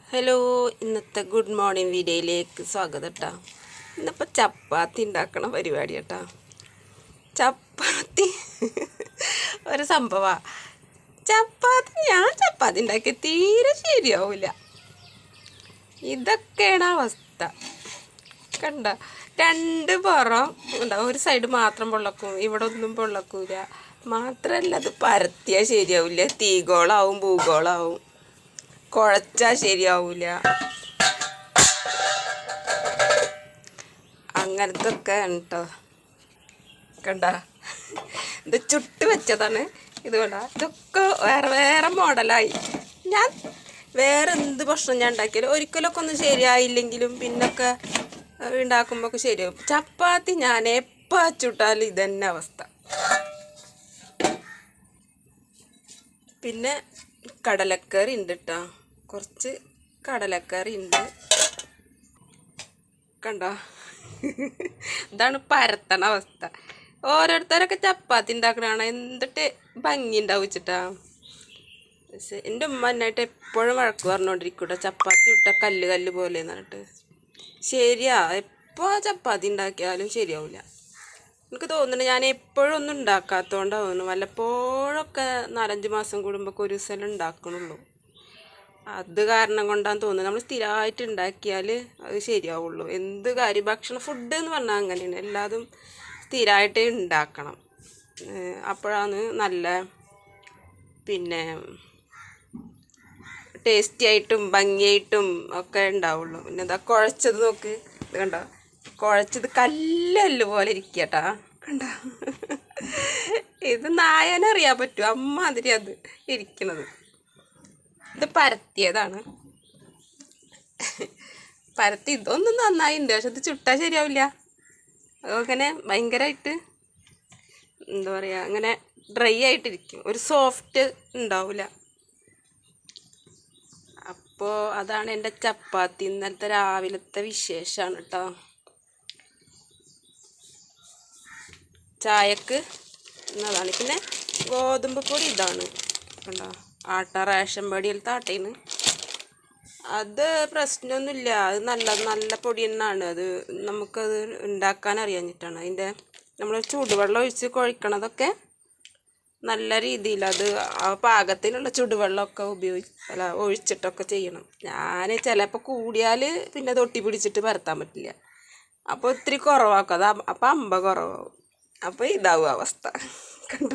Hello, ഇന്നത്തെ good morning വീഡിയോയിലേക്ക് സ്വാഗതം കേട്ടോ. ഇന്നിപ്പോൾ ചപ്പാത്തി ഉണ്ടാക്കണ പരിപാടി കേട്ടോ. ചപ്പാത്തി ഒരു സംഭവമാണ്. ഞാൻ ചപ്പാത്തി ഉണ്ടാക്കി തീരെ ശരിയാവില്ല. ഇതൊക്കെയാണ് അവസ്ഥ. കണ്ട, രണ്ട് പുറം ഉണ്ടാവും, ഒരു സൈഡ് മാത്രം പൊള്ളക്കും, ഇവിടെ ഒന്നും പൊള്ളക്കൂല. മാത്രമല്ല അത് പരത്തിയാൽ ശരിയാവില്ല, തീഗോളാവും ഭൂഗോളാവും, കുഴച്ചാൽ ശരിയാവില്ല. അങ്ങനത്തെ ഒക്കെ കേട്ടോ. കണ്ട, ഇത് ചുട്ട് വെച്ചതാണ്. ഇത് കണ്ട, ഇതൊക്കെ വേറെ വേറെ മോഡലായി. ഞാൻ വേറെ എന്ത് ഭക്ഷണം ഞാൻ ഉണ്ടാക്കിയാലും ഒരിക്കലൊക്കെ ഒന്നും ശരിയായില്ലെങ്കിലും പിന്നൊക്കെ ഉണ്ടാക്കുമ്പോൾ ഒക്കെ ശരിയാവും. ചപ്പാത്തി ഞാൻ എപ്പോൾ ചുട്ടാലും ഇതന്നെ അവസ്ഥ. പിന്നെ കടലക്കറി ഉണ്ട് കേട്ടോ, കുറച്ച് കടലക്കറി ഉണ്ട്. കണ്ടോ, ഇതാണ് പരത്തണ അവസ്ഥ. ഓരോരുത്തരൊക്കെ ചപ്പാത്തി ഉണ്ടാക്കണതാണ് എന്തിട്ട് ഭംഗി ഉണ്ടാവിച്ചിട്ടാ. പക്ഷെ എൻ്റെ ഉമ്മ എന്നായിട്ട് എപ്പോഴും വഴക്ക് പറഞ്ഞുകൊണ്ടിരിക്കൂട്ടോ, ചപ്പാത്തി ഇട്ട കല്ല് കല്ല് പോലെ എന്ന് പറഞ്ഞിട്ട്. ശരിയാ, എപ്പോൾ ചപ്പാത്തി ഉണ്ടാക്കിയാലും ശരിയാവില്ല. എനിക്ക് തോന്നുന്നുണ്ട് ഞാൻ എപ്പോഴും ഒന്നും ഉണ്ടാക്കാത്തതുകൊണ്ടാണ് തോന്നുന്നു. വല്ലപ്പോഴൊക്കെ 4-5 മാസം കൂടുമ്പോൾ ഒരു ദിവസം ഉണ്ടാക്കണുള്ളൂ. അത് കാരണം കൊണ്ടാന്ന് തോന്നുന്നത്. നമ്മൾ സ്ഥിരമായിട്ട് ഉണ്ടാക്കിയാൽ അത് ശരിയാവുള്ളൂ. എന്ത് കാര്യം, ഭക്ഷണം ഫുഡ് എന്ന് പറഞ്ഞാൽ അങ്ങനെയാണ്. എല്ലാതും സ്ഥിരമായിട്ട് ഉണ്ടാക്കണം, അപ്പോഴാണ് നല്ല പിന്നെ ടേസ്റ്റി ആയിട്ടും ഭംഗിയായിട്ടും ഒക്കെ ഉണ്ടാവുള്ളൂ. പിന്നെ എന്താ കുഴച്ചത് നോക്ക്, ഇത് കണ്ടോ, കുഴച്ചത് കല്ലല്ല് പോലെ ഇരിക്കട്ടാ. കണ്ട, ഇത് നായനറിയാൻ പറ്റും അമ്മാതിരി അത് ഇരിക്കണത്. ഇത് പരത്തിയതാണ്. പരത്തി ഇതൊന്നും നന്നായിട്ടുണ്ട്, പക്ഷെ ഇത് ചുട്ടാൽ ശരിയാവില്ല. അങ്ങനെ ഭയങ്കരമായിട്ട് എന്താ പറയുക, അങ്ങനെ ഡ്രൈ ആയിട്ടിരിക്കും, ഒരു സോഫ്റ്റ് ഉണ്ടാവില്ല. അപ്പോൾ അതാണ് എൻ്റെ ചപ്പാത്തി ഇന്നലത്തെ രാവിലത്തെ വിശേഷമാണ് കേട്ടോ. ചായക്ക് എന്നതാണ്. പിന്നെ ഗോതമ്പ് പൊടി ഇതാണ് കണ്ടോ, ആട്ട റേഷൻ പടിയിലത്തെ ആട്ടയാണ്. അത് പ്രശ്നമൊന്നുമില്ല, അത് നല്ല പൊടി തന്നെയാണ്. അത് നമുക്കത് ഉണ്ടാക്കാൻ അറിയാഞ്ഞിട്ടാണ്. അതിൻ്റെ നമ്മൾ ചൂടുവെള്ളം ഒഴിച്ച് കുഴക്കണതൊക്കെ നല്ല രീതിയിൽ അത് ആ പാകത്തിനുള്ള ചൂടുവെള്ളമൊക്കെ ഒഴിച്ചിട്ടൊക്കെ ചെയ്യണം. ഞാൻ ചിലപ്പോൾ കൂടിയാൽ പിന്നെ തൊട്ടി പിടിച്ചിട്ട് പരത്താൻ പറ്റില്ല. അപ്പോൾ ഒത്തിരി കുറവാക്കും, അത് അപ്പം കുറവാകും. അപ്പോൾ ഇതാവും അവസ്ഥ. കണ്ട,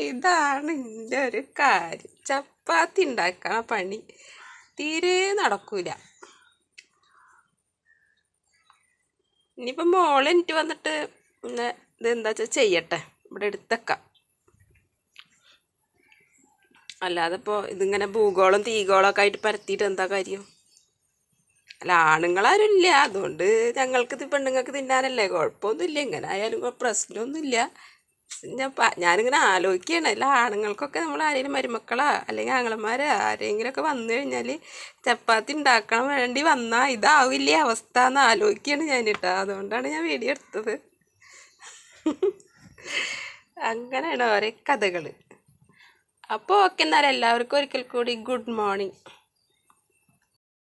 ഇതാണ് എൻ്റെ ഒരു കാര്യം. ചപ്പാത്തി ഉണ്ടാക്കാൻ പണി തീരെ നടക്കൂല. ഇനിയിപ്പോൾ മോളെനിക്ക് വന്നിട്ട് പിന്നെ ഇതെന്താ വെച്ചാൽ ചെയ്യട്ടെ, ഇവിടെ എടുത്തേക്കാം. അല്ലാതെ ഇപ്പോൾ ഇതിങ്ങനെ ഭൂഗോളം തീഗോളമൊക്കെ ആയിട്ട് പരത്തിയിട്ട് എന്താ കാര്യം? അല്ല, ആണുങ്ങളാരും ഇല്ല, അതുകൊണ്ട് ഞങ്ങൾക്കിത് പെണ്ണുങ്ങൾക്ക് തിന്നാനല്ലേ, കുഴപ്പമൊന്നുമില്ല. എങ്ങനെ ആയാലും പ്രശ്നമൊന്നുമില്ല. ഞാനിങ്ങനെ ആലോചിക്കുകയാണ്, അല്ല ആണുങ്ങൾക്കൊക്കെ നമ്മൾ ആരെങ്കിലും മരുമക്കളാ അല്ലെങ്കിൽ ആങ്ങളമാരാ ആരെങ്കിലുമൊക്കെ വന്നു കഴിഞ്ഞാൽ ചപ്പാത്തി ഉണ്ടാക്കാൻ വേണ്ടി വന്നാൽ ഇതാവില്ലേ അവസ്ഥ എന്ന് ആലോചിക്കുകയാണ് ഞാൻ കേട്ടോ. അതുകൊണ്ടാണ് ഞാൻ വീഡിയോ എടുത്തത്. അങ്ങനെയാണ് ഓരോ കഥകൾ. അപ്പോൾ ഓക്കെ, എന്നാൽ എല്ലാവർക്കും ഒരിക്കൽ കൂടി ഗുഡ് മോർണിംഗ്.